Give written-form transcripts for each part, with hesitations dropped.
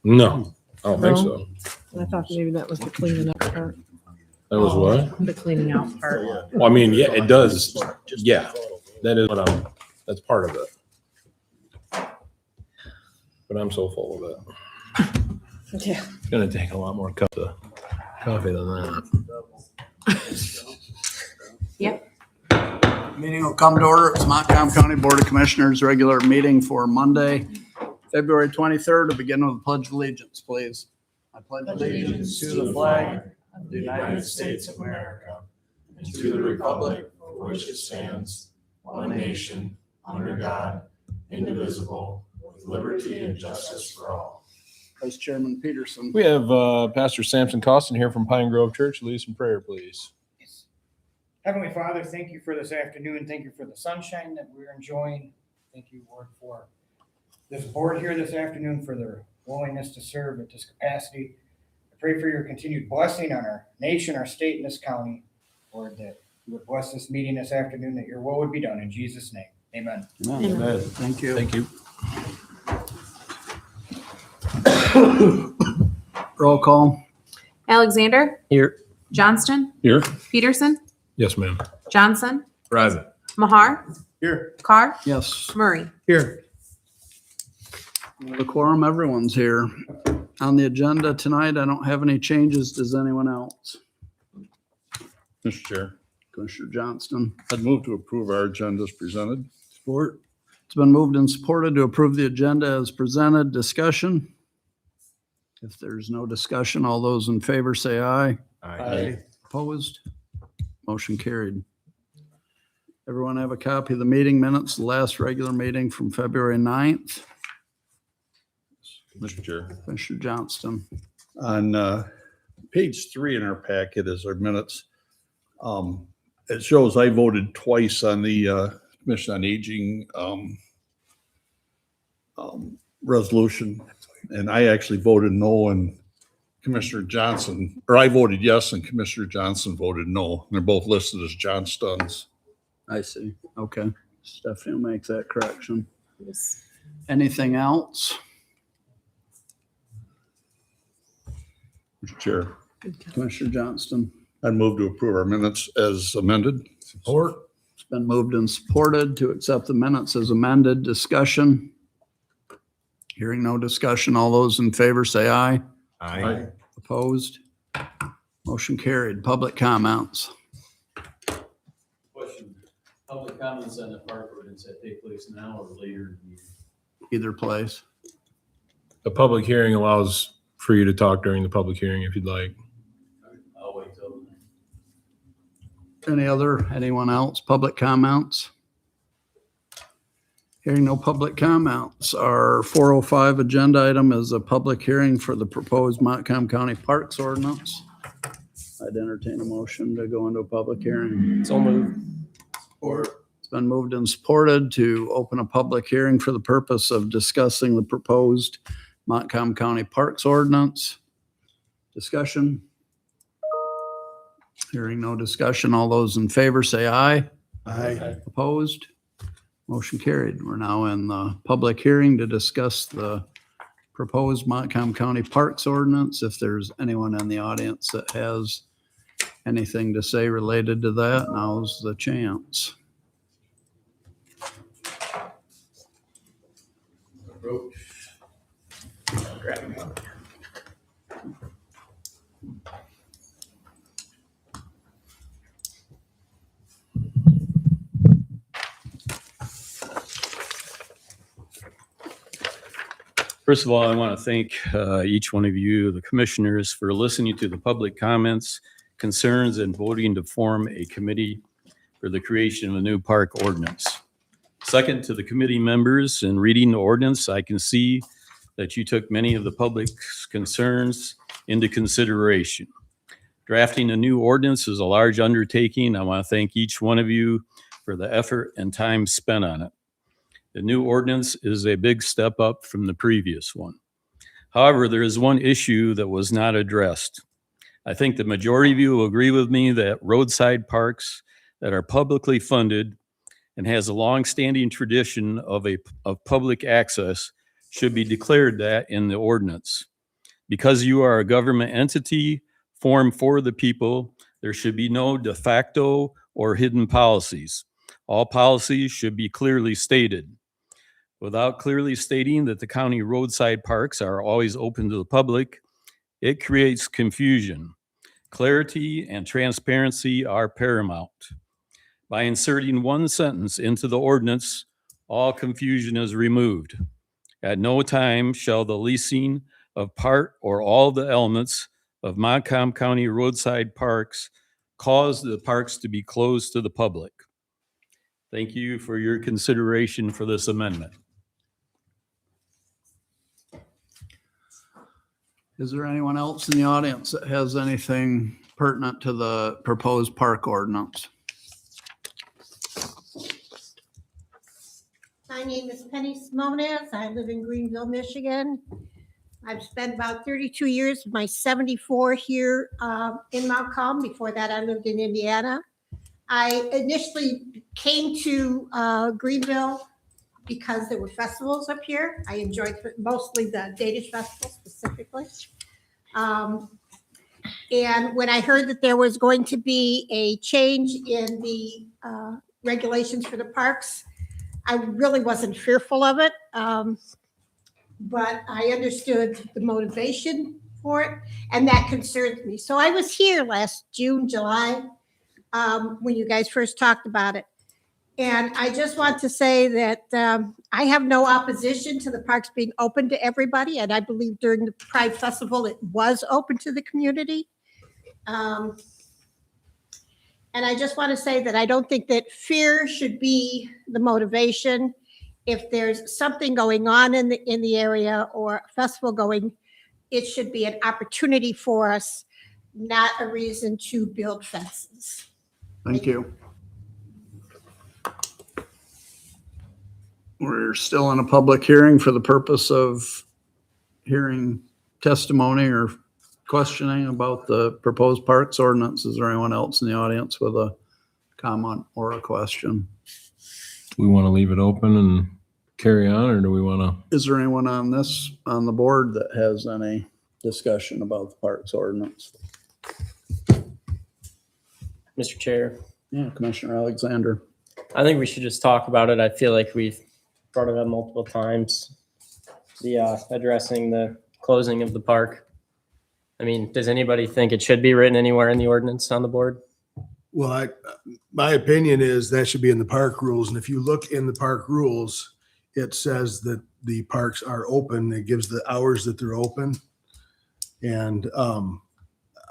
No, I don't think so. I thought maybe that was the cleaning up part. That was what? The cleaning out part. Well, I mean, yeah, it does. Yeah, that is what that's part of it. But I'm so full of it. Yeah. It's gonna take a lot more cups of coffee than that. Yep. Meeting will come to order. It's Montcalm County Board of Commissioners' regular meeting for Monday, February 23rd. To begin with the Pledge of Allegiance, please. I pledge allegiance to the flag of the United States of America and to the republic for which it stands, one nation, under God, indivisible, with liberty and justice for all. Vice Chairman Peterson. We have Pastor Samson Costin here from Pine Grove Church. Lead us in prayer, please. Heavenly Father, thank you for this afternoon. Thank you for the sunshine that we're enjoying. Thank you, Lord, for this board here this afternoon, for their willingness to serve at this capacity. I pray for your continued blessing on our nation, our state, and this county. Lord, that you would bless this meeting this afternoon, that your will would be done. In Jesus' name, amen. Amen. Thank you. Thank you. Roll call. Alexander. Here. Johnston. Here. Peterson. Yes, ma'am. Johnson. Present. Mahar. Here. Carr. Yes. Murray. Here. The quorum, everyone's here. On the agenda tonight, I don't have any changes. Does anyone else? Mr. Chair, Commissioner Johnston. I'd move to approve our agenda as presented. Support. It's been moved and supported to approve the agenda as presented. Discussion? If there's no discussion, all those in favor say aye. Aye. Opposed? Motion carried. Everyone have a copy of the meeting minutes, the last regular meeting from February 9th. Mr. Chair, Commissioner Johnston. on page 3 in our packet is our minutes. It shows I voted twice on the Commission on Aging resolution, and I actually voted no, and Commissioner Johnson, or I voted yes, and Commissioner Johnson voted no. They're both listed as John Stunts. I see. Okay. Stephanie will make that correction. Anything else? Mr. Chair, Commissioner Johnston. I'd move to approve our minutes as amended. Support. It's been moved and supported to accept the minutes as amended. Discussion? Hearing no discussion, all those in favor say aye. Aye. Opposed? Motion carried. Public comments. Question, public comments on the park ordinance that take place now or later in the meeting? Either place. A public hearing allows for you to talk during the public hearing if you'd like. I'll wait till then. Anyone else? Public comments? Hearing no public comments. Our 405 agenda item is a public hearing for the proposed Montcalm County Parks Ordinance. I'd entertain a motion to go into a public hearing. So moved. It's been moved and supported to open a public hearing for the purpose of discussing the proposed Montcalm County Parks Ordinance. Discussion? Hearing no discussion, all those in favor say aye. Aye. Opposed? Motion carried. We're now in the public hearing to discuss the proposed Montcalm County Parks Ordinance. If there's anyone in the audience that has anything to say related to that, now's the chance. First of all, I want to thank each one of you, the commissioners, for listening to the public comments, concerns, and voting to form a committee for the creation of a new park ordinance. Second, to the committee members, in reading the ordinance, I can see that you took many of the public's concerns into consideration. Drafting a new ordinance is a large undertaking. I want to thank each one of you for the effort and time spent on it. The new ordinance is a big step up from the previous one. However, there is one issue that was not addressed. I think the majority of you will agree with me that roadside parks that are publicly funded and has a long-standing tradition of public access should be declared that in the ordinance. Because you are a government entity formed for the people, there should be no de facto or hidden policies. All policies should be clearly stated. Without clearly stating that the county roadside parks are always open to the public, it creates confusion. Clarity and transparency are paramount. By inserting one sentence into the ordinance, all confusion is removed. At no time shall the leasing of part or all the elements of Montcalm County roadside parks cause the parks to be closed to the public. Thank you for your consideration for this amendment. Is there anyone else in the audience that has anything pertinent to the proposed park ordinance? My name is Penny Simonis. I live in Greenville, Michigan. I've spent about 32 years, my 74 here in Mount Calm. Before that, I lived in Indiana. I initially came to Greenville because there were festivals up here. I enjoyed mostly the Danish Festival specifically. And when I heard that there was going to be a change in the regulations for the parks, I really wasn't fearful of it. But I understood the motivation for it, and that concerns me. So I was here last June, July, when you guys first talked about it. And I just want to say that I have no opposition to the parks being open to everybody. And I believe during the Pride Festival, it was open to the community. And I just want to say that I don't think that fear should be the motivation. If there's something going on in the area or a festival going, it should be an opportunity for us, not a reason to build fences. Thank you. We're still in a public hearing for the purpose of hearing testimony or questioning about the proposed parks ordinance. Is there anyone else in the audience with a comment or a question? We want to leave it open and carry on, or do we want to? Is there anyone on the board that has any discussion about the parks ordinance? Mr. Chair, Yeah, Commissioner Alexander. I think we should just talk about it. I feel like we've brought it up multiple times. The addressing the closing of the park. I mean, does anybody think it should be written anywhere in the ordinance on the board? Well, my opinion is that should be in the park rules. And if you look in the park rules, it says that the parks are open. It gives the hours that they're open. And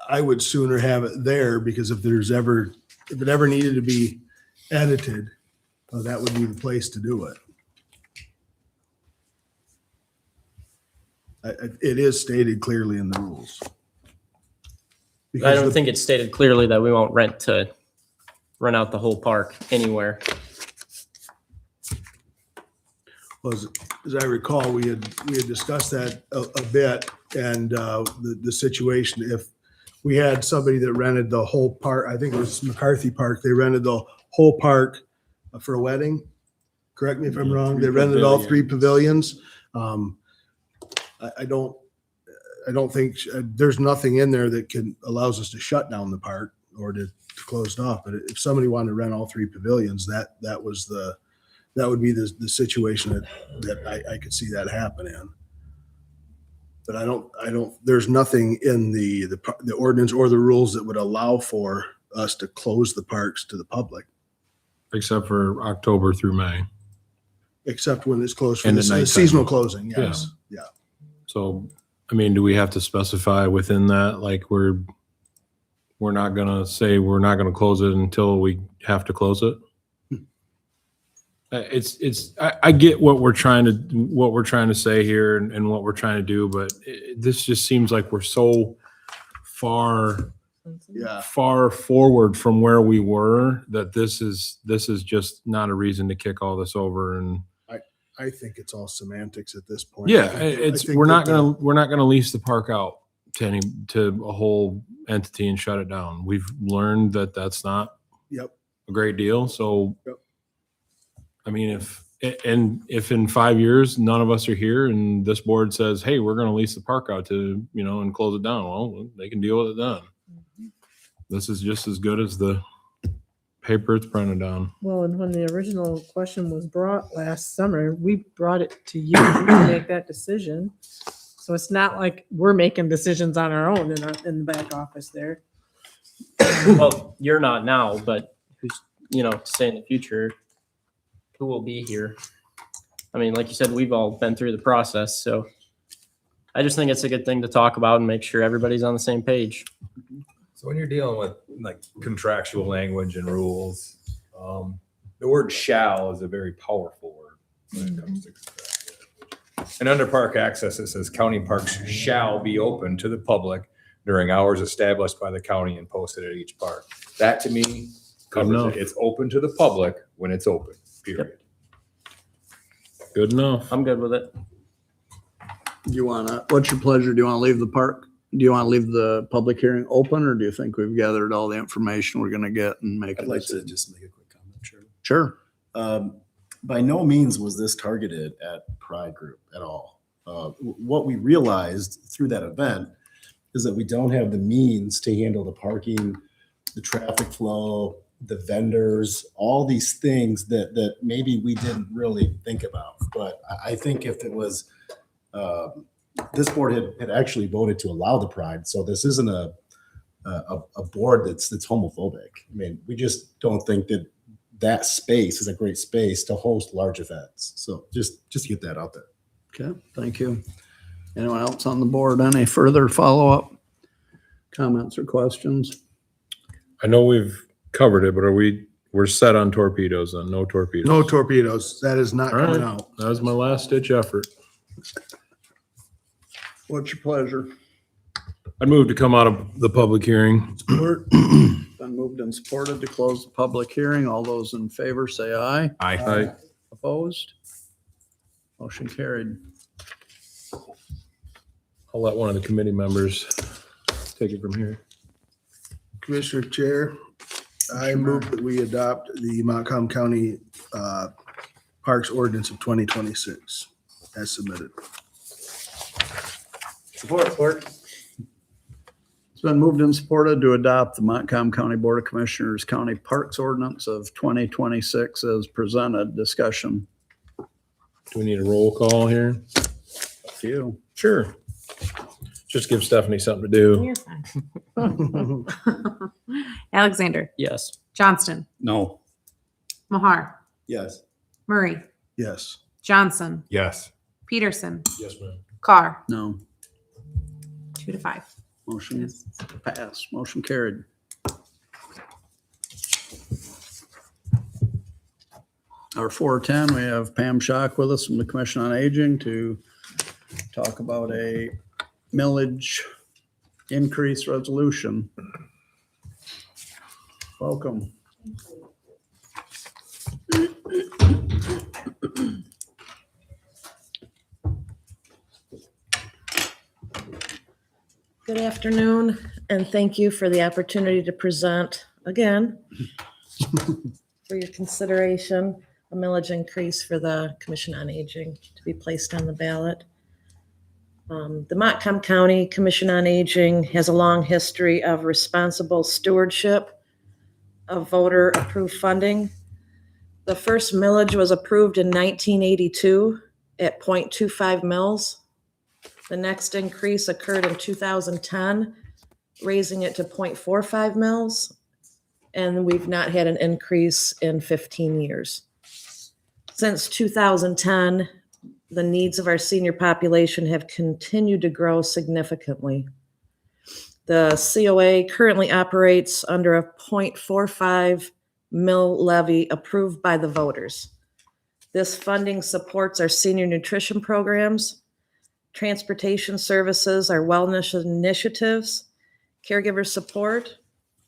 I would sooner have it there, because if it ever needed to be edited, that would be the place to do it. It is stated clearly in the rules. I don't think it's stated clearly that we won't rent out the whole park anywhere. Well, as I recall, we had discussed that a bit, and the situation, if we had somebody that rented the whole park, I think it was McCarthy Park, they rented the whole park for a wedding. Correct me if I'm wrong. They rented all 3 pavilions. I don't think there's nothing in there that allows us to shut down the park or to close it off. But if somebody wanted to rent all 3 pavilions, that would be the situation that I could see that happen in. But I don't, there's nothing in the ordinance or the rules that would allow for us to close the parks to the public, Except for October through May. except when it's closed for And the at nighttime. seasonal closing. Yes. Yeah. So, I mean, do we have to specify within that, like we're not gonna say we're not gonna close it until we have to close it? I get what we're trying to say here and what we're trying to do, but this just seems like we're so far Yeah. forward from where we were that this is just not a reason to kick all this over. And I think it's all semantics at this point. yeah, I think we're not that gonna lease the park out to a whole entity and shut it down. We've learned that that's not Yep. a great deal. So, Yep. I mean, And if in 5 years, none of us are here and this board says, hey, we're going to lease the park out to, and close it down, well, they can deal with it then. This is just as good as the paper it's printed on. Well, and when the original question was brought last summer, we brought it to you to make that decision. So it's not like we're making decisions on our own in the back office there. Well, you're not now, but who's, to say in the future, who will be here? I mean, like you said, we've all been through the process, so I just think it's a good thing to talk about and make sure everybody's on the same page. So when you're dealing with like contractual language and rules, the word shall is a very powerful word when it comes to contractual language. And under park access, it says county parks shall be open to the public during hours established by the county and posted at each park. That to me covers enough. it. It's open to the public when it's open, period. Good enough. I'm good with it. What's your pleasure? Do you want to leave the park? Do you want to leave the public hearing open, or do you think we've gathered all the information we're going to get and make a I'd like to decision? just make a quick comment, Chairman. Sure. By no means was this targeted at Pride Group at all. What we realized through that event is that we don't have the means to handle the parking, the traffic flow, the vendors, all these things that maybe we didn't really think about. But I think if it was, this board had actually voted to allow the Pride, so this isn't a board that's homophobic. I mean, we just don't think that space is a great space to host large events. So just get that out there. Okay, thank you. Anyone else on the board? Any further follow-up comments or questions? I know we've covered it, but we're set on torpedoes then, no torpedoes. No torpedoes. That is not All right. coming out. That was my last ditch effort. What's your pleasure? I'd move to come out of the public hearing. Support. Been moved and supported to close the public hearing. All those in favor say aye. Aye. Opposed? Motion carried. I'll let one of the committee members take it from here. Commissioner Chair, I move that we adopt the Montcalm County Parks Ordinance of 2026 as submitted. Support. It's been moved and supported to adopt the Montcalm County Board of Commissioners County Parks Ordinance of 2026 as presented. Discussion. Do we need a roll call here? Up to you. Sure. Just give Stephanie something to do. You're fine. Alexander, Yes. Johnston, No. Mahar, Yes. Murray, Yes. Johnson, Yes. Peterson, Yes, ma'am. Carr, No. 2-5. Motion passed. Motion carried. Our 410, we have Pam Schock with us from the Commission on Aging to talk about a millage increase resolution. Welcome. Good afternoon, and thank you for the opportunity to present again for your consideration, a millage increase for the Commission on Aging to be placed on the ballot. The Montcalm County Commission on Aging has a long history of responsible stewardship of voter-approved funding. The first millage was approved in 1982 at 0.25 mils. The next increase occurred in 2010, raising it to 0.45 mils, and we've not had an increase in 15 years. Since 2010, the needs of our senior population have continued to grow significantly. The COA currently operates under a 0.45 mil levy approved by the voters. This funding supports our senior nutrition programs, transportation services, our wellness initiatives, caregiver support,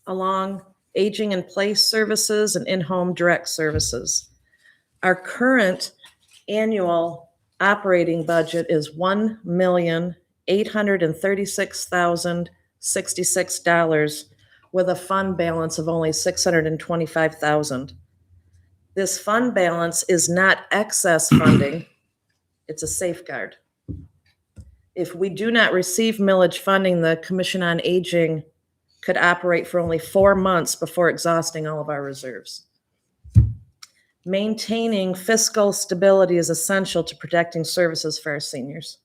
along aging in place services and in-home direct services. Our current annual operating budget is $1,836,066 with a fund balance of only $625,000. This fund balance is not excess funding, it's a safeguard. If we do not receive millage funding, the Commission on Aging could operate for only 4 months before exhausting all of our reserves. Maintaining fiscal stability is essential to protecting services for our seniors.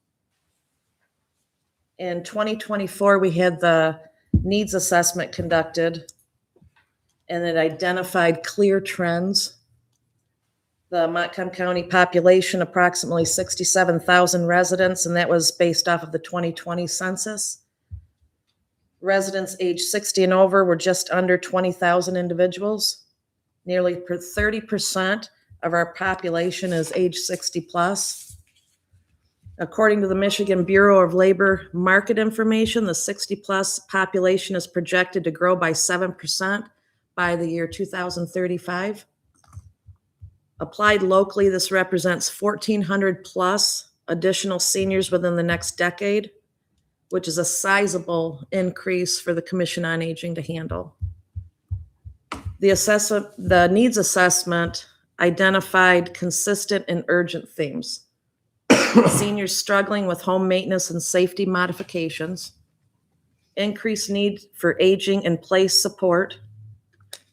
In 2024, we had the needs assessment conducted, and it identified clear trends. The Montcalm County population, approximately 67,000 residents, and that was based off of the 2020 census. Residents age 60 and over were just under 20,000 individuals. Nearly 30% of our population is age 60 plus. According to the Michigan Bureau of Labor Market Information, the 60 plus population is projected to grow by 7% by the year 2035. Applied locally, this represents 1,400 plus additional seniors within the next decade, which is a sizable increase for the Commission on Aging to handle. The needs assessment identified consistent and urgent themes. Seniors struggling with home maintenance and safety modifications, increased need for aging in place support,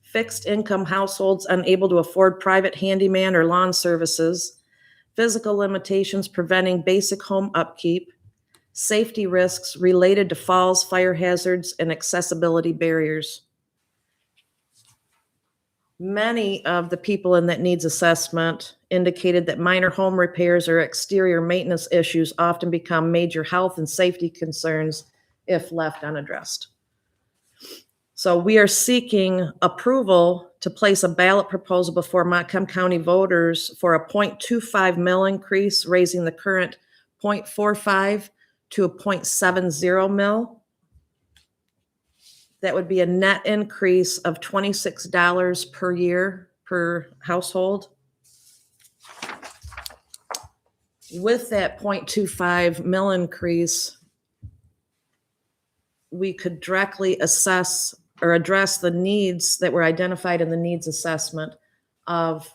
fixed income households unable to afford private handyman or lawn services, physical limitations preventing basic home upkeep, safety risks related to falls, fire hazards, and accessibility barriers. Many of the people in that needs assessment indicated that minor home repairs or exterior maintenance issues often become major health and safety concerns if left unaddressed. So we are seeking approval to place a ballot proposal before Montcalm County voters for a 0.25 mil increase, raising the current 0.45 to a 0.70 mil. That would be a net increase of $26 per year per household. With that 0.25 mil increase, we could directly assess or address the needs that were identified in the needs assessment of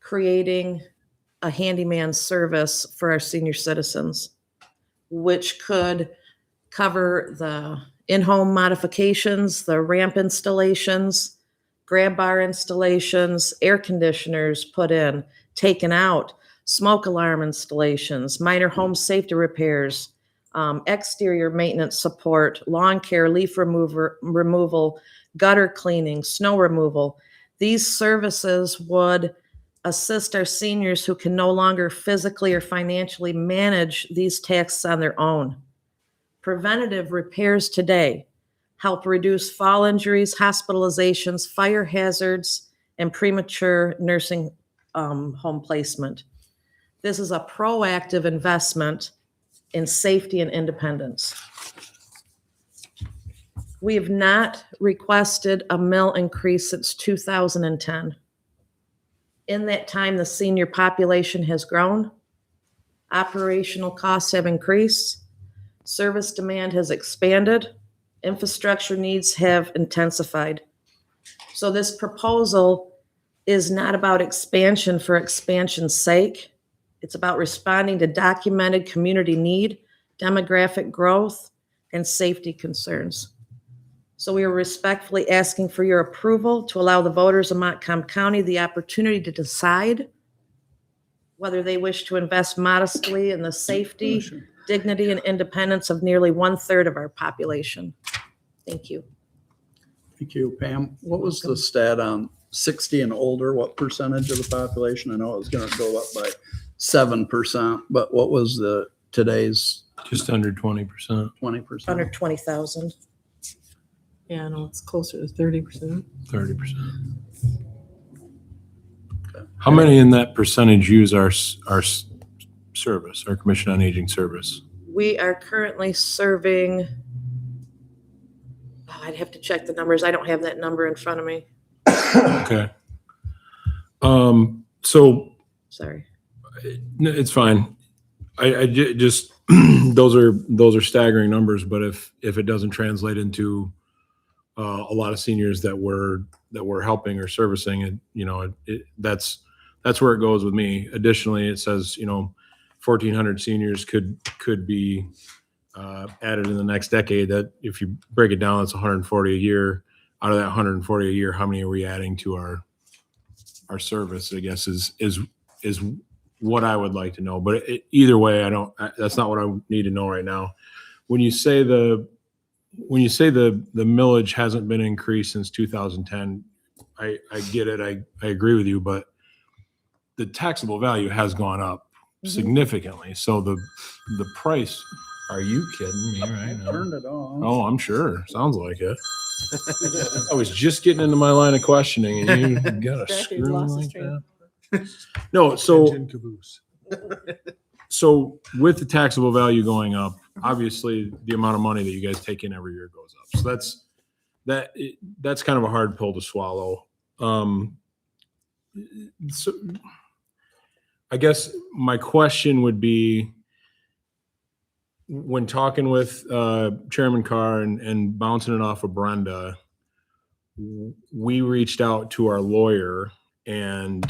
creating a handyman service for our senior citizens, which could cover the in-home modifications, the ramp installations, grab bar installations, air conditioners put in, taken out, smoke alarm installations, minor home safety repairs, exterior maintenance support, lawn care, leaf removal, gutter cleaning, snow removal. These services would assist our seniors who can no longer physically or financially manage these tasks on their own. Preventative repairs today help reduce fall injuries, hospitalizations, fire hazards, and premature nursing home placement. This is a proactive investment in safety and independence. We have not requested a mill increase since 2010. In that time, the senior population has grown, operational costs have increased, service demand has expanded, infrastructure needs have intensified. So this proposal is not about expansion for expansion's sake. It's about responding to documented community need, demographic growth, and safety concerns. So we are respectfully asking for your approval to allow the voters of Montcalm County the opportunity to decide whether they wish to invest modestly in the safety, dignity, and independence of nearly 1/3 of our population. Thank you. Thank you, Pam. What was the stat on 60 and older? What percentage of the population? I know it was going to go up by 7%, but what was the today's Just under 20%, 20%? Under 20,000. Yeah, no, it's closer to 30%. 30%. How many in that percentage use our service, our Commission on Aging service? We are currently serving, I'd have to check the numbers. I don't have that number in front of me. Okay. So Sorry. no, it's fine. Just those are staggering numbers, but if it doesn't translate into a lot of seniors that we're helping or servicing, and that's where it goes with me. Additionally, it says 1,400 seniors could be added in the next decade. That if you break it down, that's 140 a year. Out of that 140 a year, how many are we adding to our service? I guess is what I would like to know. But either way, that's not what I need to know right now. When you say the millage hasn't been increased since 2010, I get it. I agree with you, but the taxable value has gone up significantly. So the price. Are you kidding me right now? Turned it on. Oh, I'm sure. Sounds like it. I was just getting into my line of questioning, and you got a Jackie screw lost his like train. that. No, so Engine caboose. so with the taxable value going up, obviously the amount of money that you guys take in every year goes up. So that's kind of a hard pill to swallow. So I guess my question would be, when talking with Chairman Carr and bouncing it off of Brenda, we reached out to our lawyer, and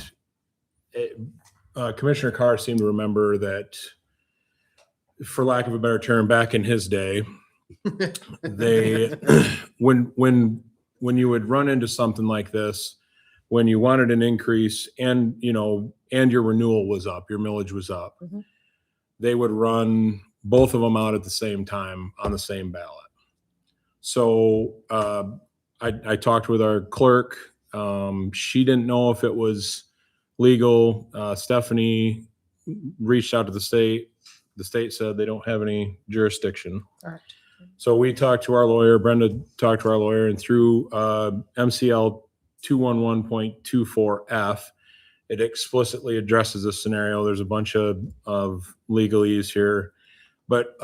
Commissioner Carr seemed to remember that, for lack of a better term, back in his day, they when you would run into something like this, when you wanted an increase and your renewal was up, your millage was up, they would run both of them out at the same time on the same ballot. So I talked with our clerk. She didn't know if it was legal. Stephanie reached out to the state. The state said they don't have any jurisdiction. Correct. So we talked to our lawyer. Brenda talked to our lawyer, and through MCL 211.24F, it explicitly addresses this scenario. There's a bunch of legalese here. But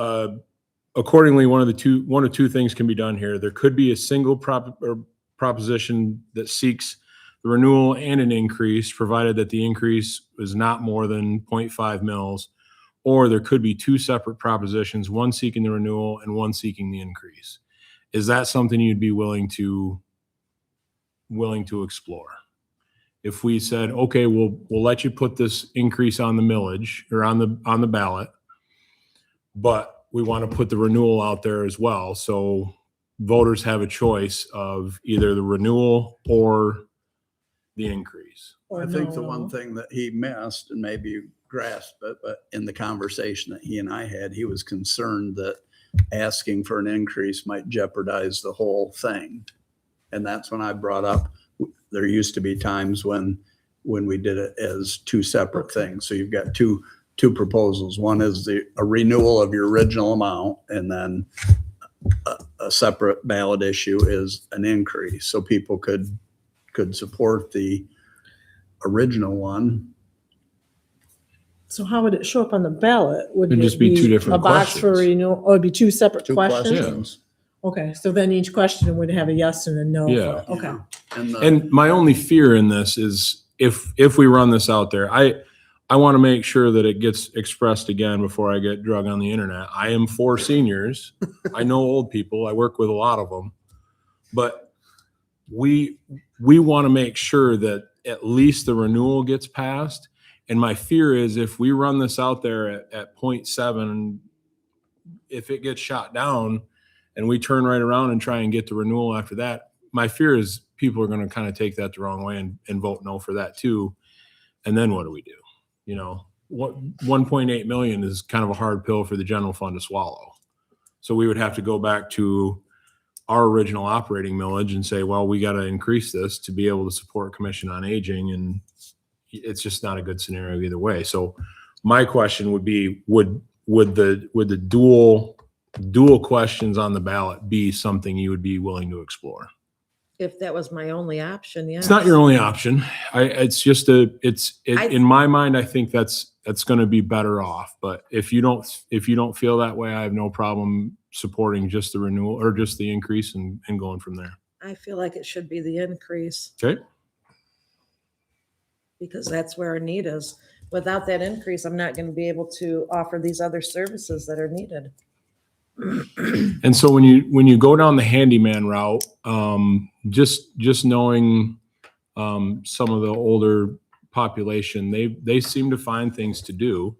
accordingly, one of two things can be done here. There could be a single proposition that seeks the renewal and an increase, provided that the increase is not more than 0.5 mils, or there could be two separate propositions, one seeking the renewal and one seeking the increase. Is that something you'd be willing to explore? If we said, okay, we'll let you put this increase on the millage or on the ballot, but we want to put the renewal out there as well. So voters have a choice of either the renewal or the increase. I think the one thing that he missed, and maybe you grasped it, but in the conversation that he and I had, he was concerned that asking for an increase might jeopardize the whole thing. And that's when I brought up, there used to be times when we did it as two separate things. So you've got two proposals. One is a renewal of your original amount, and then a separate ballot issue is an increase. So people could support the original one. So how would it show up on the ballot? Would It'd it just be two different a box for questions. renewal? Oh, it'd be two separate Two questions? questions. Okay, so then each question would have a yes and a no. Yeah. Okay. And my only fear in this is if we run this out there, I want to make sure that it gets expressed again before I get drug on the internet. I am for seniors. I know old people. I work with a lot of them, but we want to make sure that at least the renewal gets passed. And my fear is if we run this out there at 0.7, if it gets shot down and we turn right around and try and get the renewal after that, my fear is people are going to kind of take that the wrong way and vote no for that too. And then what do we do? What 1.8 million is kind of a hard pill for the general fund to swallow. So we would have to go back to our original operating millage and say, well, we got to increase this to be able to support Commission on Aging. And it's just not a good scenario either way. So my question would be, would the dual questions on the ballot be something you would be willing to explore? If that was my only option, yeah. It's not your only option. In my mind, I think that's going to be better off. But if you don't feel that way, I have no problem supporting just the renewal or just the increase and going from there. I feel like it should be the increase Okay. because that's where our need is. Without that increase, I'm not going to be able to offer these other services that are needed. And so when you go down the handyman route, just knowing some of the older population, they seem to find things to do.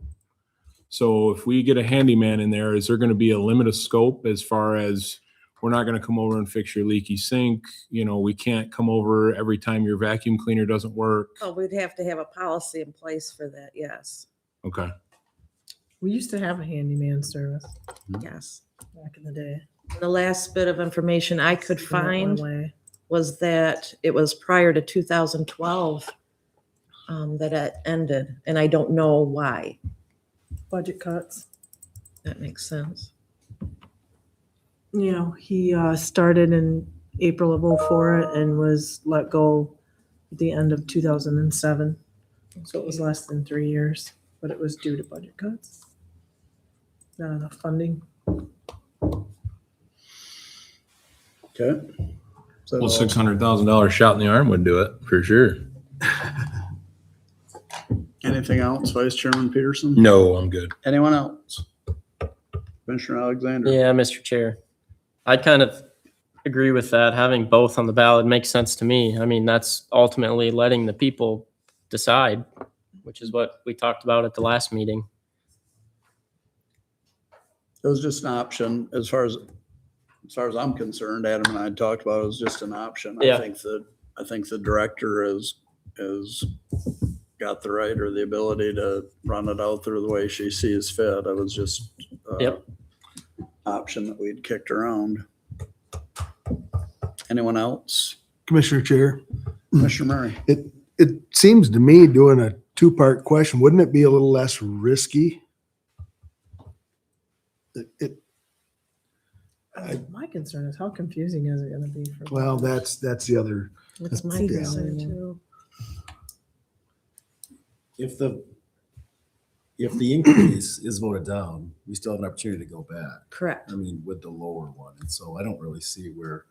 So if we get a handyman in there, is there going to be a limit of scope as far as we're not going to come over and fix your leaky sink? We can't come over every time your vacuum cleaner doesn't work. Oh, we'd have to have a policy in place for that, yes, Okay. We used to have a handyman service yes. back in the day. The last bit of information I could Then it went find away. was that it was prior to 2012 that it ended, and I don't know why. Budget cuts. That makes sense. He started in April of '04 and was let go at the end of 2007. So it was less than 3 years, but it was due to budget cuts. Not enough funding. Okay. So, Well, $600,000 shot in the arm would do it for sure. anything else, Vice Chairman Peterson? No, I'm good. Anyone else? Commissioner Alexander? Yeah, Mr. Chair. I kind of agree with that. Having both on the ballot makes sense to me. I mean, that's ultimately letting the people decide, which is what we talked about at the last meeting. It was just an option as far as I'm concerned. Adam and I talked about it was just an option. Yeah. I think the director is got the right or the ability to run it out through the way she sees fit. It was just Yep. option that we'd kicked around. Anyone else? Commissioner Chair, Commissioner Murray? it seems to me doing a two-part question, wouldn't it be a little less risky? My concern is how confusing is it going to be for? Well, that's the other. That's my Yeah. concern too. If the increase is voted down, we still have an opportunity to go back. Correct. I mean, with the lower one. And so I don't really see where,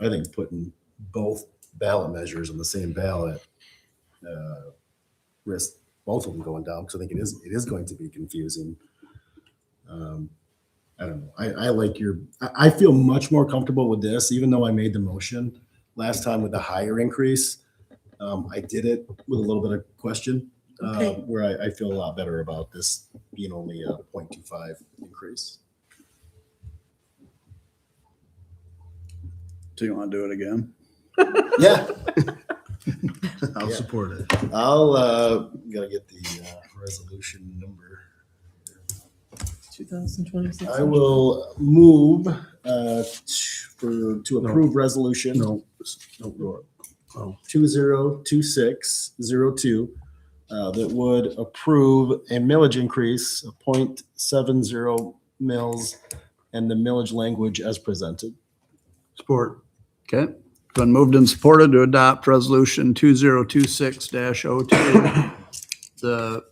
I think putting both ballot measures on the same ballot risk both of them going down, because I think it is going to be confusing. I don't know. I feel much more comfortable with this, even though I made the motion last time with the higher increase. I did it with a little bit of question, Okay. where I feel a lot better about this being only a 0.25 increase. Do you want to do it again? Yeah, I'll Yeah. support it. I'll gotta get the resolution number. 2026. I will move to approve resolution. No. 202602 that would approve a millage increase of 0.70 mils and the millage language as presented. Support. Okay. Been moved and supported to adopt resolution 2026-02. The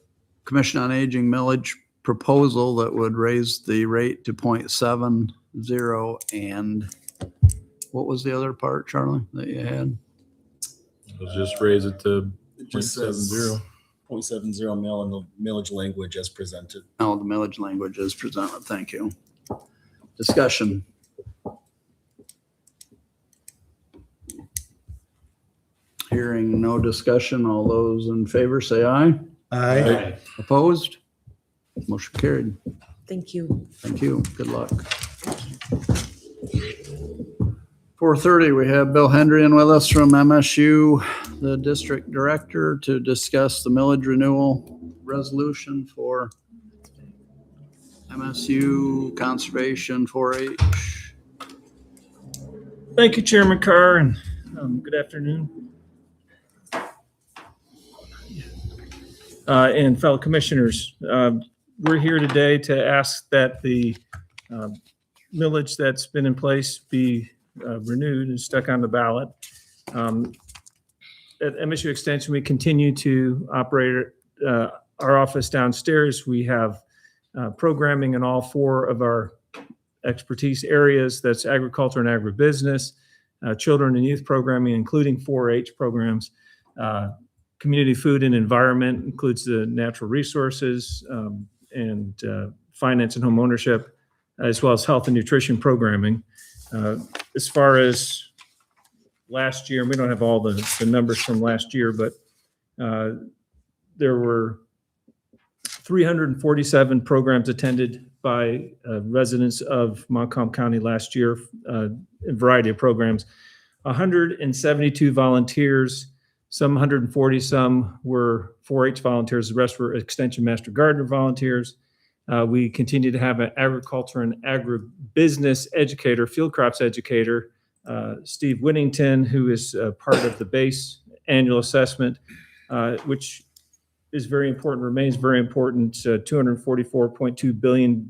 Commission on Aging millage proposal that would raise the rate to 0.70, and what was the other part, Charlie, that you had? Let's just raise it to It just says 0.70. 0.70 mil and the millage language as presented. Oh, the millage language is presented. Thank you. Discussion. Hearing no discussion, all those in favor say aye. Aye. Opposed? Motion carried. Thank you. Thank you. Good luck. 4:30, we have Bill Hendrian with us from MSU, the district director, to discuss the millage renewal resolution for MSU Conservation 4-H. Thank you, Chairman Carr, and good afternoon. And fellow commissioners, we're here today to ask that the millage that's been in place be renewed and stuck on the ballot. At MSU Extension, we continue to operate our office downstairs. We have programming in all four of our expertise areas. That's agriculture and agribusiness, children and youth programming, including 4-H programs. Community food and environment includes the natural resources and finance and home ownership. as well as health and nutrition programming. As far as last year, and we don't have all the numbers from last year, but there were 347 programs attended by residents of Montcalm County last year, a variety of programs. 172 volunteers, some 140, some were 4-H volunteers, the rest were Extension Master Gardener volunteers. We continue to have an agriculture and agribusiness educator, field crops educator, Steve Whittington, who is part of the base annual assessment, which is very important, remains very important. $244.2 billion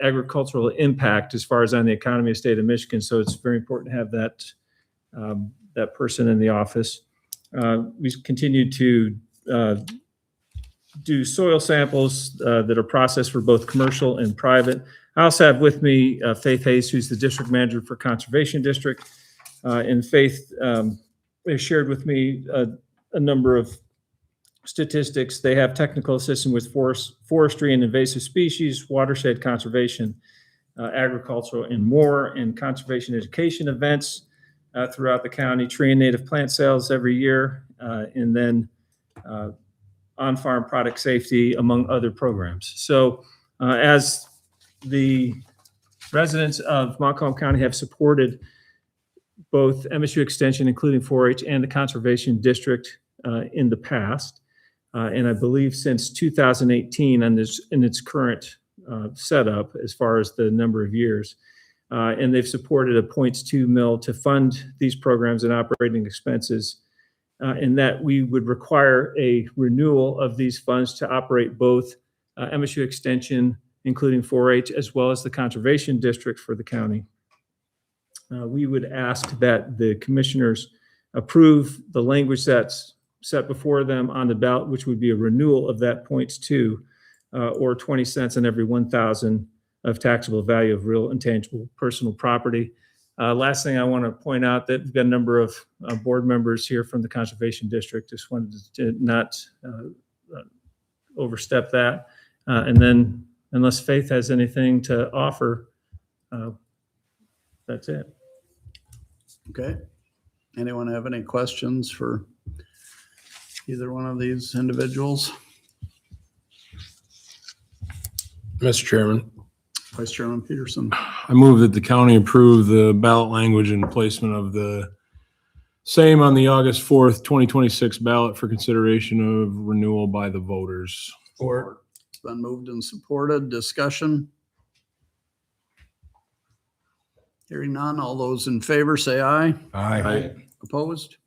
agricultural impact as far as on the economy of the state of Michigan. So it's very important to have that person in the office. We continue to do soil samples that are processed for both commercial and private. I also have with me Faith Hayes, who's the district manager for Conservation District. And Faith has shared with me a number of statistics. They have technical assistance with forestry and invasive species, watershed conservation, agricultural, and more, and conservation education events throughout the county, tree and native plant sales every year, and then on-farm product safety, among other programs. So as the residents of Montcalm County have supported both MSU Extension, including 4-H, and the Conservation District in the past, and I believe since 2018 in its current setup as far as the number of years, and they've supported a 0.2 mil to fund these programs and operating expenses, and that we would require a renewal of these funds to operate both MSU Extension, including 4-H, as well as the Conservation District for the county. We would ask that the commissioners approve the language that's set before them on the ballot, which would be a renewal of that 0.2 or 20 cents on every 1,000 of taxable value of real and tangible personal property. Last thing I want to point out that we've got a number of board members here from the Conservation District. Just wanted to not overstep that. And then unless Faith has anything to offer, that's it. Okay. Anyone have any questions for either one of these individuals? Mr. Chairman, Vice Chairman Peterson. I move that the county approve the ballot language and placement of the same on the August 4th, 2026 ballot for consideration of renewal by the voters. Support. It's been moved and supported. Discussion. Hearing none. All those in favor say aye. Aye. Opposed?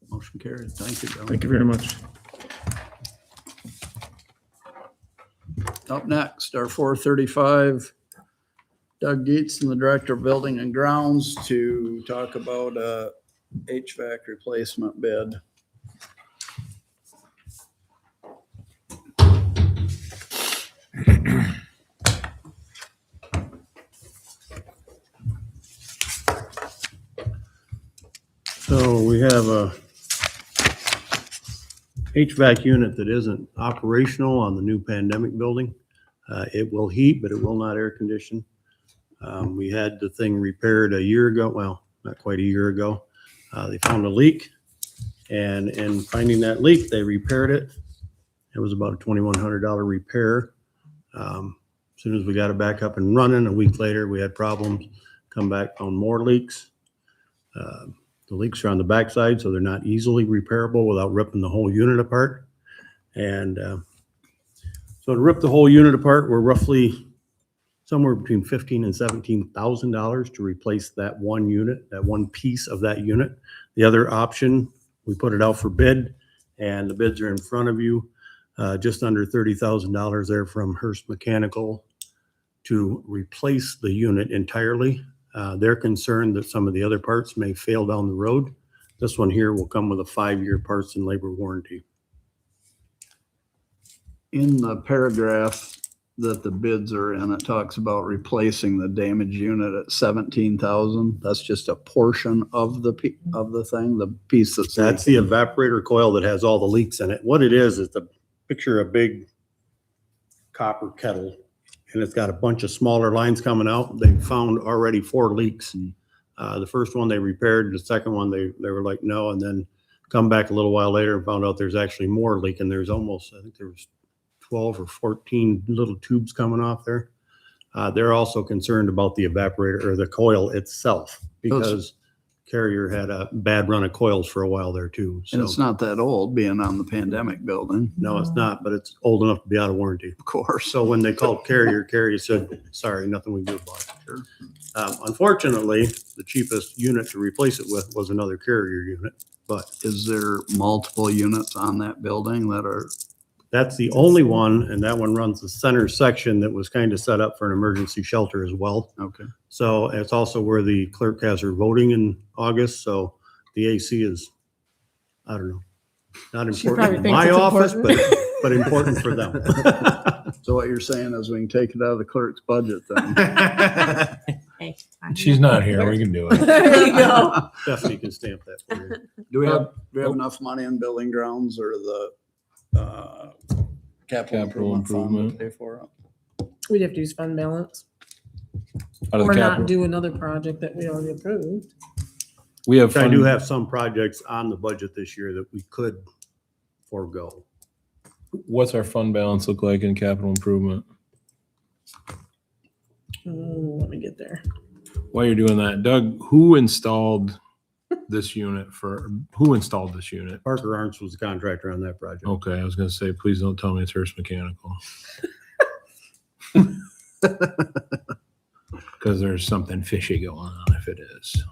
Motion carried. Thank you, Bill. Thank you very much. Up next, our 435, Doug Dietz, the Director of Building and Grounds, to talk about a HVAC replacement bid. So we have a HVAC unit that isn't operational on the new pandemic building. It will heat, but it will not air condition. We had the thing repaired a year ago. Well, not quite a year ago. They found a leak, and in finding that leak, they repaired it. It was about a $2,100 repair. As soon as we got it back up and running, a week later, we had problems. Come back, found more leaks. The leaks are on the backside, so they're not easily repairable without ripping the whole unit apart. And so to rip the whole unit apart, we're roughly somewhere between $15,000 and $17,000 to replace that one unit, that one piece of that unit. The other option, we put it out for bid, and the bids are in front of you. Just under $30,000 there from Hearst Mechanical to replace the unit entirely. They're concerned that some of the other parts may fail down the road. This one here will come with a 5-year parts and labor warranty. In the paragraph that the bids are in, it talks about replacing the damaged unit at 17,000. That's just a portion of the thing, the piece That's the evaporator coil that has all the leaks in it. What it is the picture a big copper kettle and it's got a bunch of smaller lines coming out. They found already 4 leaks. The first one they repaired, the second one they were like, no, and then come back a little while later and found out there's actually more leaking. There's almost, I think there was 12 or 14 little tubes coming off there. They're also concerned about the evaporator or the coil itself because Carrier had a bad run of coils for a while there too. And it's not that old being on the pandemic building. No, it's not, but it's old enough to be out of warranty. Of course. So when they called Carrier, Carrier said, sorry, nothing we can do about it. Unfortunately, the cheapest unit to replace it with was another Carrier unit, but Is there multiple units on that building that are, that's the only one, and that one runs the center section that was kind of set up for an emergency shelter as well. okay. So it's also where the clerk has her voting in August, so the AC is, I don't know, not She important probably in thinks my it's office, important. but important for them. So what you're saying is we can take it out of the clerk's budget then? Hey, fine. She's not here. We can do it. There you go. Stephanie can stamp that for you. Do we have enough money in building grounds or the capital improvement fund improvement. to pay for it? We'd have to use fund balance Out of or the not capital. do another project that we already approved. We have I do fund, have some projects on the budget this year that we could forego. what's our fund balance look like in capital improvement? Let me get there. While you're doing that, Doug, who installed this unit? Parker Arntz was the contractor on that project. Okay, I was gonna say, please don't tell me it's Hearst Mechanical. Because there's something fishy going on if it is.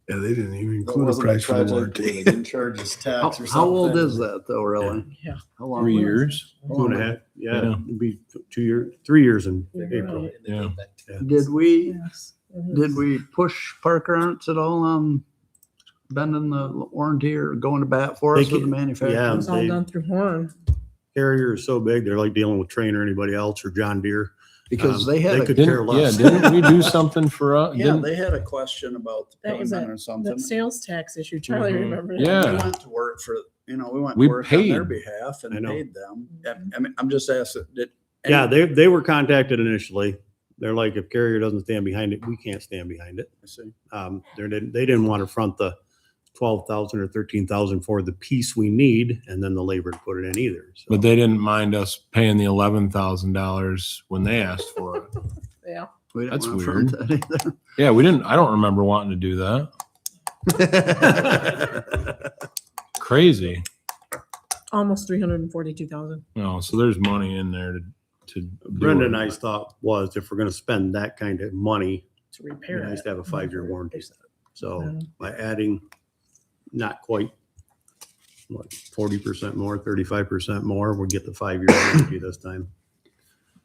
Yeah, they didn't even That include a wasn't price for the project warranty. They didn't charge us tax or something. How old is that though, really? Yeah. How long? 3 was it? years? 2.5, yeah, Yeah. it'd be 2 years, 3 years in You're April. right. Yeah. Did we, Yes. did we push Parker Arntz at all on bending the warranty or going to bat for They us with the can- manufacturer? yeah. It was all they- done through Horn. Carrier is so big, they're like dealing with Train or anybody else or John Deere. Because they had, could a care Didn't, yeah, less. didn't we do something for us? yeah, they had a question about the That was payment or something. That sales tax issue. Charlie Mhm. remembered. Yeah. We went to work for, we went We to work on their paid. behalf I and know. paid them. I mean, I'm just asking, did? Yeah, they were contacted initially. They're like, if Carrier doesn't stand behind it, we can't stand behind it. I see. They didn't want to front the 12,000 or 13,000 for the piece we need and then the labor to put it in either. So But they didn't mind us paying the $11,000 when they asked for it. Yeah. We didn't That's want to front weird. that either. Yeah, we didn't, I don't remember wanting to do that. Crazy. Almost 342,000. No, so there's money in there to. do Brenda it. and I's thought was if we're going to spend that kind of money, To it'd repair be nice it. to have a 5-year warranty. So Yeah. by adding not quite, 40% more, 35% more, we'll get the 5-year warranty this time.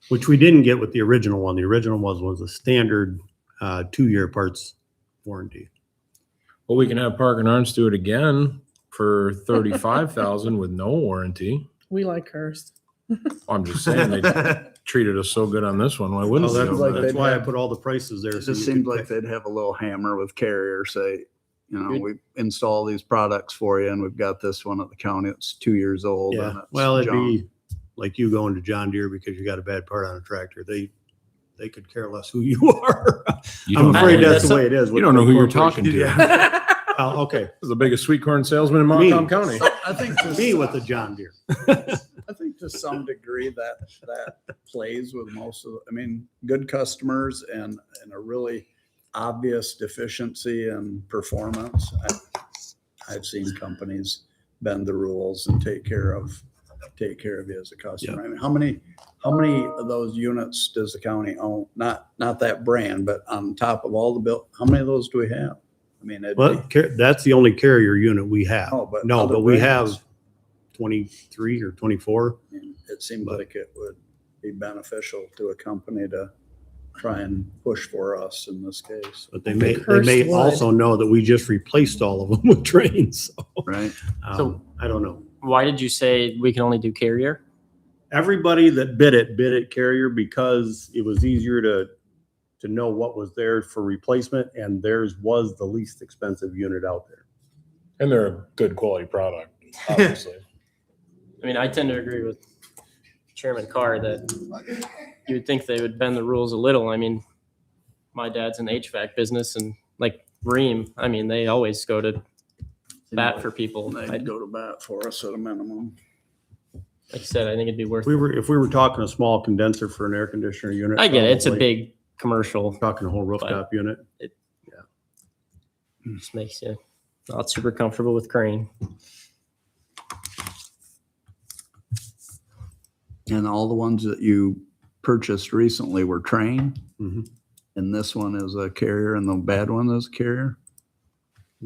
Which we didn't get with the original one. The original was a standard 2-year parts warranty. Well, we can have Park and Arns do it again for 35,000 with no warranty. We like Hearst. I'm just saying they treated us so good on this one. Why wouldn't Oh, they? that's, like that's they'd why I have- put all the prices there. It so just you seemed could like pick. they'd have a little hammer with Carrier, say, Good. we install these products for you and we've got this one at the county. It's 2 years old. and Yeah, it's well, it'd junk. be like you going to John Deere because you got a bad part on a tractor. They could care less who you are. You I'm don't know afraid who- that's the way it is. You don't know who you're talking to. Yeah. Oh, okay. The biggest sweet corn salesman in Me. Montcalm County. I think to Me with the John Deere. I think to some degree that plays with most of, good customers and a really obvious deficiency in performance. I've seen companies bend the rules and take care of you as a customer. I mean, how many of those units does the county own? Not that brand, but on top of all the how many of those do we have? I mean, Well, that's the only Carrier unit we have. Oh, but No, other but we brands? have 23 or 24. It seems like it would be beneficial to a company to try and push for us in this case. But they I may think Hearst would. also know that we just replaced all of them with trains. So, Right. So- I don't know. Why did you say we can only do Carrier? Everybody that bid it Carrier because it was easier to know what was there for replacement, and theirs was the least expensive unit out there. And they're a good quality product, obviously. I mean, I tend to agree with Chairman Carr that you would think they would bend the rules a little. I mean, my dad's in the HVAC business, and like Ream, I mean, they always go to bat for people. They'd go to bat for us at a minimum. Like I said, I think it'd be worth. If we were talking a small condenser for an air conditioner unit. I get it. It's a probably big commercial. Talking a whole rooftop unit. Just makes you not super comfortable with Crane. And all the ones that you purchased recently were Train, Mhm. and this one is a Carrier, and the bad one is a Carrier.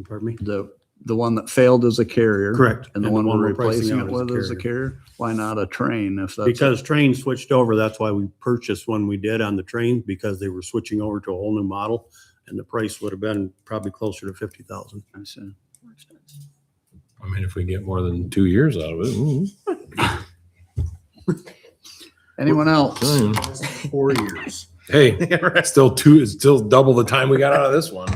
Pardon me? The one that failed is a Carrier. Correct. And the one we're replacing it with is a Carrier. Why not a Train if that's? Because Train switched over, that's why we purchased one we did on the Train, because they were switching over to a whole new model, and the price would have been probably closer to 50,000. I see. I mean, if we get more than 2 years out of it. Anyone else? 4 years. Hey, it's still double the time we got out of this one.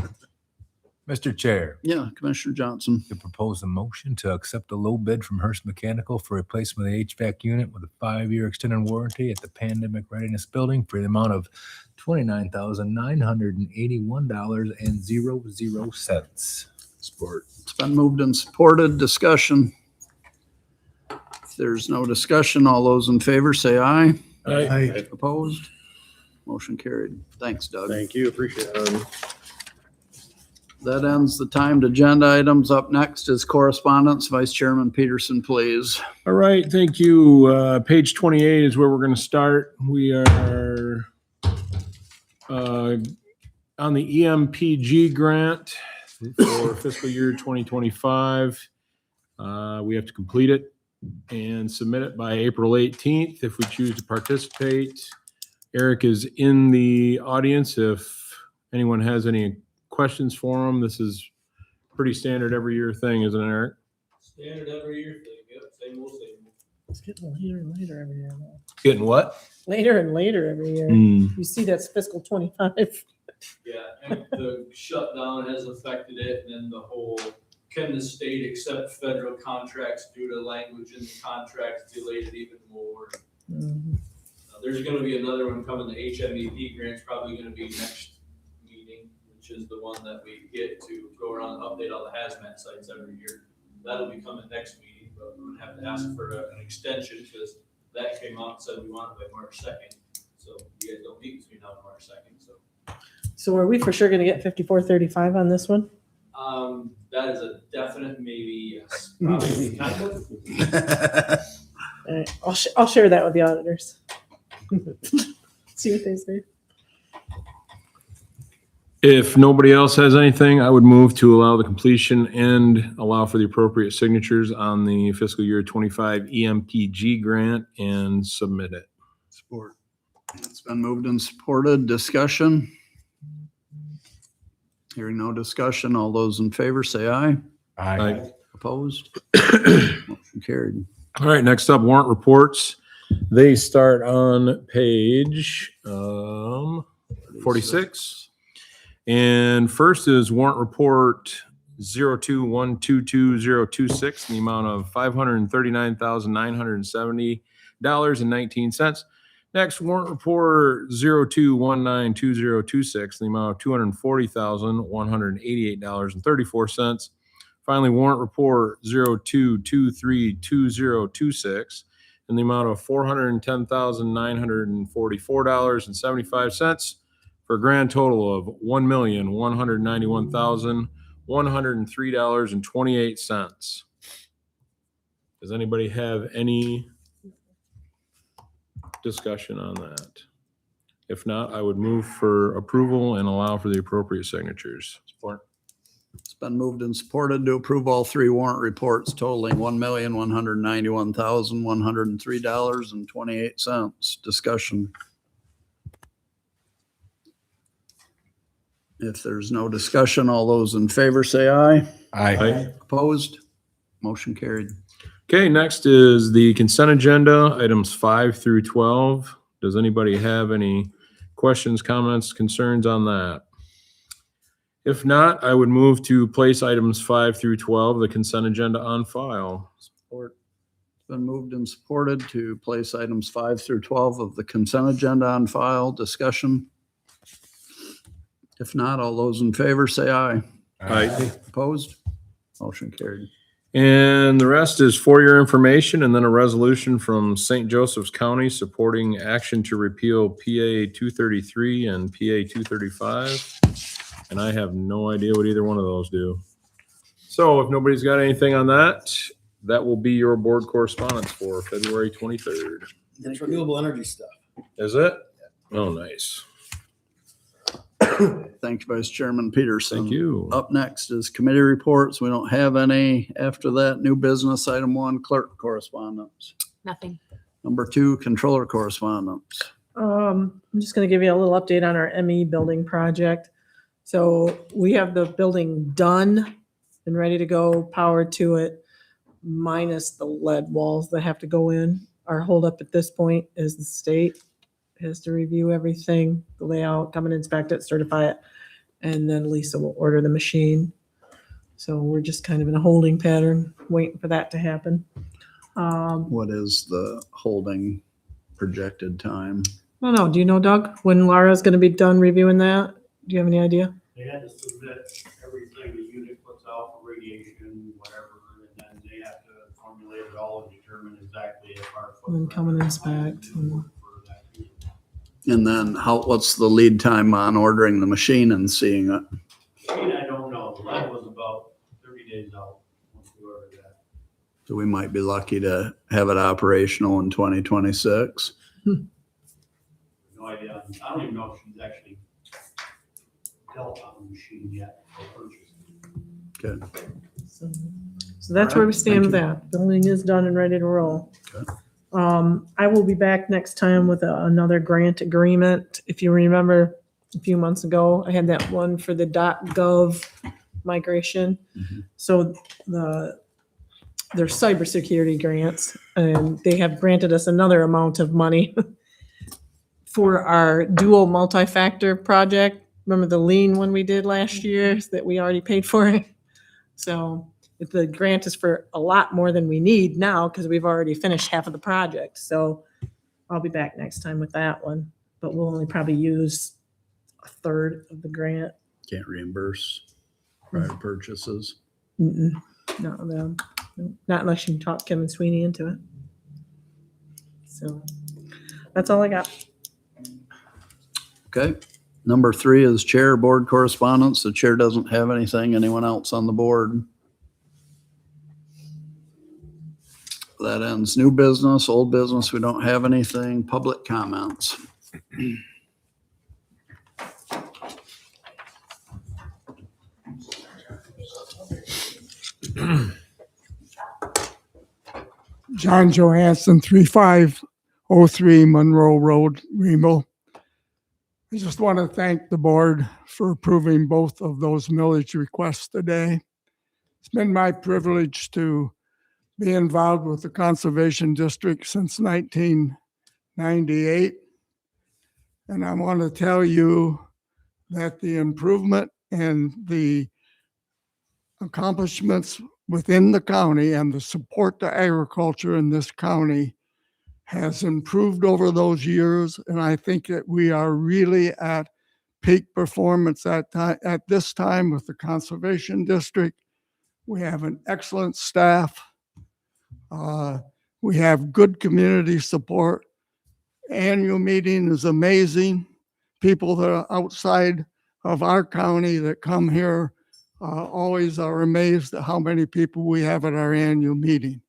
Mr. Chair, Yeah, Commissioner Johnson. to propose a motion to accept a low bid from Hearst Mechanical for replacement of the HVAC unit with a 5-year extended warranty at the Pandemic Readiness Building for the amount of $29,981.00. Support. It's been moved and supported. Discussion. If there's no discussion, all those in favor say aye. Aye. Opposed? Motion carried. Thanks, Doug. Thank you, appreciate it. That ends the timed agenda items. Up next is correspondence. Vice Chairman Peterson, please. All right, thank you. Page 28 is where we're going to start. We are on the EMPG grant for fiscal year 2025. We have to complete it and submit it by April 18th if we choose to participate. Eric is in the audience if anyone has any questions for him. This is pretty standard every year thing, isn't it, Eric? Standard every year thing, yep, same old, same old. It's getting later and later every year. Now. Getting what? Later and later every year. Mm. You see that's fiscal 25. Yeah, and the shutdown has affected it, and then the whole, can the state accept federal contracts due to language in the contracts delayed it even more? Mhm. There's gonna be another one coming, the HMEP grant's probably gonna be next meeting, which is the one that we get to go around and update all the hazmat sites every year. That'll be coming next meeting, but we would have to ask for an extension, because that came out and said we want it by March 2nd. So you guys don't meet between now and March 2nd, so. So are we for sure going to get 5435 on this one? That is a definite maybe, yes. Probably kind of. All right. I'll share that with the auditors. See what they say. If nobody else has anything, I would move to allow the completion and allow for the appropriate signatures on the fiscal year 25 EMPG grant and submit it. Support. It's been moved and supported. Discussion. Hearing no discussion, all those in favor say aye. Aye. Opposed? Motion carried. All right, next up, warrant reports. They start on page 46. And first is warrant report 02122026 in the amount of $539,970.19. Next, warrant report 02192026 in the amount of $240,188.34. Finally, warrant report 02232026 in the amount of $410,944.75 for a grand total of $1,191,103.28. Does anybody have any discussion on that? If not, I would move for approval and allow for the appropriate signatures. Support. It's been moved and supported to approve all three warrant reports totaling $1,191,103.28. Discussion. If there's no discussion, all those in favor say aye. Aye. Opposed? Motion carried. Okay, next is the consent agenda, items 5 through 12. Does anybody have any questions, comments, concerns on that? If not, I would move to place items 5 through 12, the consent agenda, on file. Support. It's been moved and supported to place items 5 through 12 of the consent agenda on file. Discussion? If not, all those in favor say aye. Aye. Opposed? Motion carried. And the rest is for your information, and then a resolution from St. Joseph's County supporting action to repeal PA 233 and PA 235. And I have no idea what either one of those do. So if nobody's got anything on that, that will be your board correspondence for February 23rd. It's renewable energy stuff. Is it? Oh, nice. Thank you, Vice Chairman Peterson. Thank you. Up next is committee reports. We don't have any. After that, new business, item 1, clerk correspondence. Nothing. Number 2, controller correspondence. I'm just gonna give you a little update on our ME building project. So we have the building done and ready to go, power to it, minus the lead walls that have to go in. Our holdup at this point is the state has to review everything, the layout, come and inspect it, certify it, and then Lisa will order the machine. So we're just kind of in a holding pattern, waiting for that to happen. What is the holding projected time? I don't know. Do you know, Doug, when Laura's gonna be done reviewing that? Do you have any idea? They had to submit everything the unit puts out for radiation, whatever, and then they have to formulate it all and determine exactly if our. And come and inspect. And then what's the lead time on ordering the machine and seeing it? Machine, I don't know. The lead was about 30 days out once we ordered that. So we might be lucky to have it operational in 2026. No idea. I don't even know if she's actually dealt on the machine yet or purchased. Good. So that's where we stand with that. Building is done and ready to roll. Okay. I will be back next time with another grant agreement. If you remember a few months ago, I had that one for the .gov migration. So there's cybersecurity grants, and they have granted us another amount of money for our dual multi-factor project. Remember the lean one we did last year that we already paid for? So the grant is for a lot more than we need now because we've already finished half of the project. So I'll be back next time with that one, but we'll only probably use a third of the grant. Can't reimburse prior purchases. Not them. Not unless you can talk Kevin Sweeney into it. So that's all I got. Okay. Number 3 is chair board correspondence. The chair doesn't have anything. Anyone else on the board? That ends new business, old business. We don't have anything. Public comments. John Johansson, 3503 Monroe Road, Greenville. I just want to thank the board for approving both of those millage requests today. It's been my privilege to be involved with the Conservation District since 1998. And I want to tell you that the improvement and the accomplishments within the county and the support to agriculture in this county has improved over those years. And I think that we are really at peak performance at this time with the Conservation District. We have an excellent staff. We have good community support. Annual meeting is amazing. People that are outside of our county that come here always are amazed at how many people we have at our annual meeting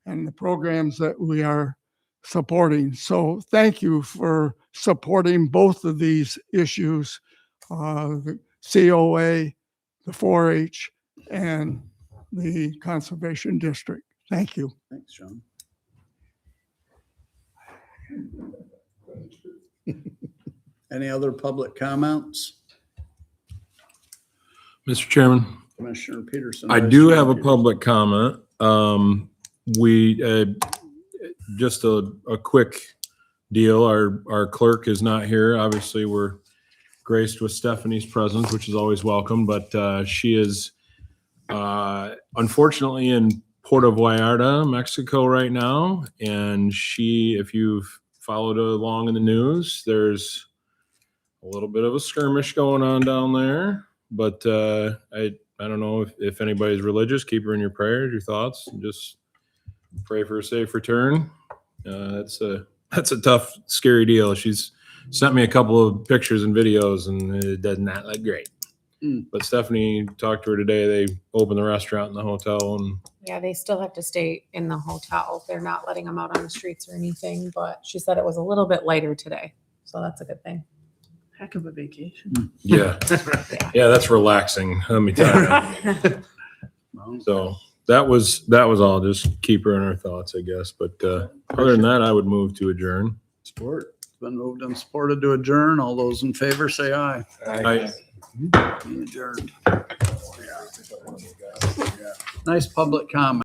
and the programs that we are supporting. So thank you for supporting both of these issues, the COA, the 4-H, and the Conservation District. Thank you. Thanks, John. Any other public comments? Mr. Chairman, Commissioner Peterson. I Vice do Chair have a Peterson. public comment. Just a quick deal. Our clerk is not here. Obviously, we're graced with Stephanie's presence, which is always welcome, but she is unfortunately in Puerto Vallarta, Mexico right now. And if you've followed along in the news, there's a little bit of a skirmish going on down there. But I don't know if anybody's religious, keep her in your prayers, your thoughts, and just pray for a safe return. That's a tough, scary deal. She's sent me a couple of pictures and videos, and it does not look great. But Stephanie talked to her today. They opened the restaurant and the hotel, and Yeah, they still have to stay in the hotel. They're not letting them out on the streets or anything, but she said it was a little bit lighter today. So that's a good thing. Heck of a vacation. yeah, yeah, that's relaxing. Let me tell you. So that was all. Just keep her in our thoughts, I guess. But other than that, I would move to adjourn. Support. It's been moved and supported to adjourn. All those in favor say aye. Aye. Adjourned. Nice public comment.